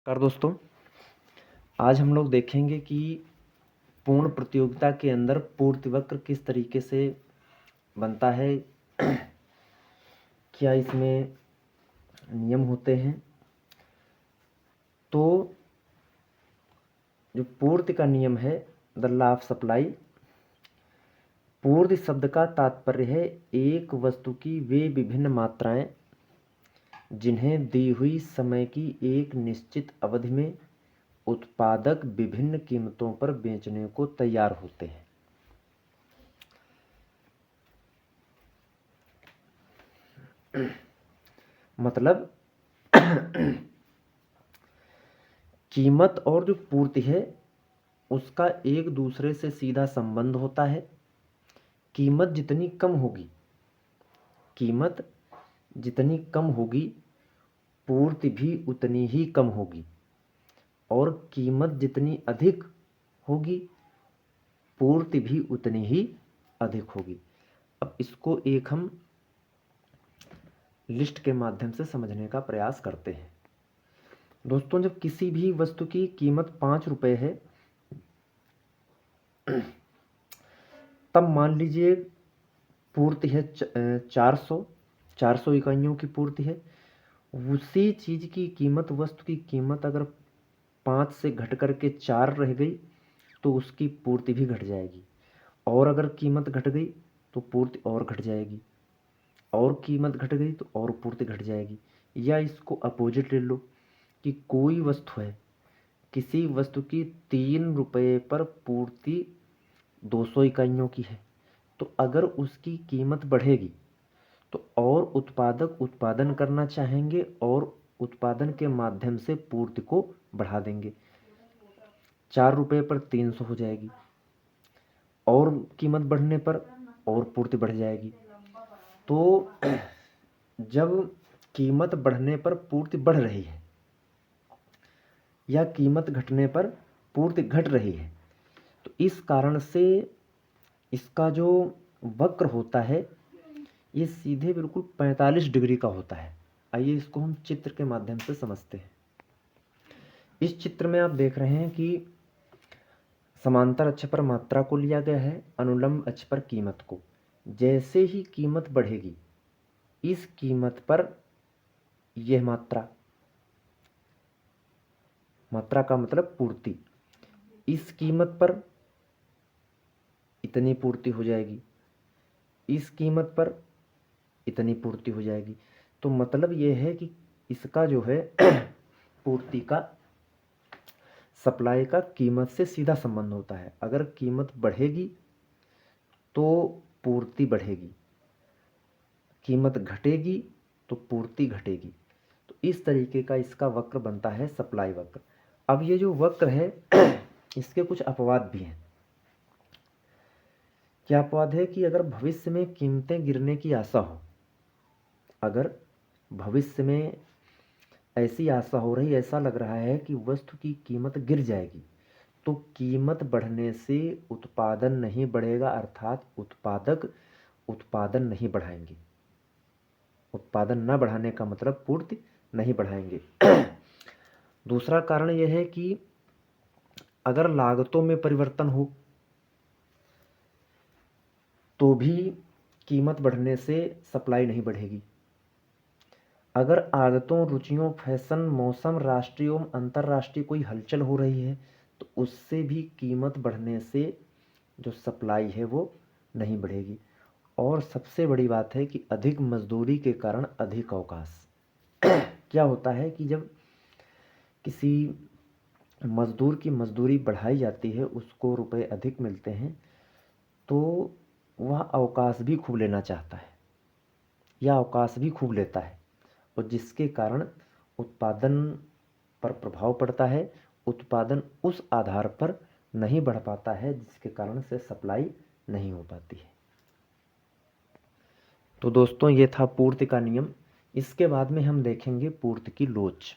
नमस्कार दोस्तों। आज हम लोग देखेंगे कि पूर्ण प्रतियोगिता के अंदर पूर्ति वक्र किस तरीके से बनता है, क्या इसमें नियम होते हैं। तो जो पूर्ति का नियम है, द लॉ ऑफ सप्लाई, पूर्ति शब्द का तात्पर्य है एक वस्तु की वे विभिन्न मात्राएं जिन्हें दी हुई समय की एक निश्चित अवधि में उत्पादक विभिन्न कीमतों पर बेचने को तैयार होते हैं। मतलब कीमत और जो पूर्ति है उसका एक दूसरे से सीधा संबंध होता है। कीमत जितनी कम होगी पूर्ति भी उतनी ही कम होगी, और कीमत जितनी अधिक होगी पूर्ति भी उतनी ही अधिक होगी। अब इसको एक हम लिस्ट के माध्यम से समझने का प्रयास करते हैं। दोस्तों, जब किसी भी वस्तु की कीमत 5 रुपये है, तब मान लीजिए पूर्ति है 400 इकाइयों की पूर्ति है। उसी चीज़ की कीमत, वस्तु की कीमत अगर 5 से घट करके 4 रह गई तो उसकी पूर्ति भी घट जाएगी, और अगर कीमत घट गई तो पूर्ति और घट जाएगी, और कीमत घट गई तो और पूर्ति घट जाएगी। या इसको अपोजिट ले लो कि कोई वस्तु है, किसी वस्तु की 3 रुपये पर पूर्ति 200 इकाइयों की है, तो अगर उसकी कीमत बढ़ेगी तो और उत्पादक उत्पादन करना चाहेंगे और उत्पादन के माध्यम से पूर्ति को बढ़ा देंगे। 4 रुपये पर 300 हो जाएगी, और कीमत बढ़ने पर और पूर्ति बढ़ जाएगी। तो जब कीमत बढ़ने पर पूर्ति बढ़ रही है या कीमत घटने पर पूर्ति घट रही है, तो इस कारण से इसका जो वक्र होता है ये सीधे बिल्कुल 45 डिग्री का होता है। आइए इसको हम चित्र के माध्यम से समझते हैं। इस चित्र में आप देख रहे हैं कि समांतर अक्ष पर मात्रा को लिया गया है, अनुलंब अक्ष पर कीमत को। जैसे ही कीमत बढ़ेगी, इस कीमत पर यह मात्रा का मतलब पूर्ति, इस कीमत पर इतनी पूर्ति हो जाएगी, इस कीमत पर इतनी पूर्ति हो जाएगी। तो मतलब यह है कि इसका जो है पूर्ति का, सप्लाई का कीमत से सीधा संबंध होता है। अगर कीमत बढ़ेगी तो पूर्ति बढ़ेगी, कीमत घटेगी तो पूर्ति घटेगी। तो इस तरीके का इसका वक्र बनता है, सप्लाई वक्र। अब ये जो वक्र है इसके कुछ अपवाद भी हैं। क्या अपवाद है कि अगर भविष्य में कीमतें गिरने की आशा हो, अगर भविष्य में ऐसी आशा हो रही, ऐसा लग रहा है कि वस्तु की कीमत गिर जाएगी, तो कीमत बढ़ने से उत्पादन नहीं बढ़ेगा, अर्थात उत्पादक उत्पादन नहीं बढ़ाएंगे। उत्पादन न बढ़ाने का मतलब पूर्ति नहीं बढ़ाएंगे। दूसरा कारण यह है कि अगर लागतों में परिवर्तन हो तो भी कीमत बढ़ने से सप्लाई नहीं बढ़ेगी। अगर आदतों, रुचियों, फैशन, मौसम, राष्ट्रीय एवं अंतर्राष्ट्रीय कोई हलचल हो रही है तो उससे भी कीमत बढ़ने से जो सप्लाई है वो नहीं बढ़ेगी। और सबसे बड़ी बात है कि अधिक मजदूरी के कारण अधिक अवकाश। क्या होता है कि जब किसी मजदूर की मजदूरी बढ़ाई जाती है, उसको रुपए अधिक मिलते हैं, तो वह अवकाश भी खूब लेना चाहता है या अवकाश भी खूब लेता है, और जिसके कारण उत्पादन पर प्रभाव पड़ता है। उत्पादन उस आधार पर नहीं बढ़ पाता है जिसके कारण से सप्लाई नहीं हो पाती है। तो दोस्तों, ये था पूर्ति का नियम। इसके बाद में हम देखेंगे पूर्ति की लोच।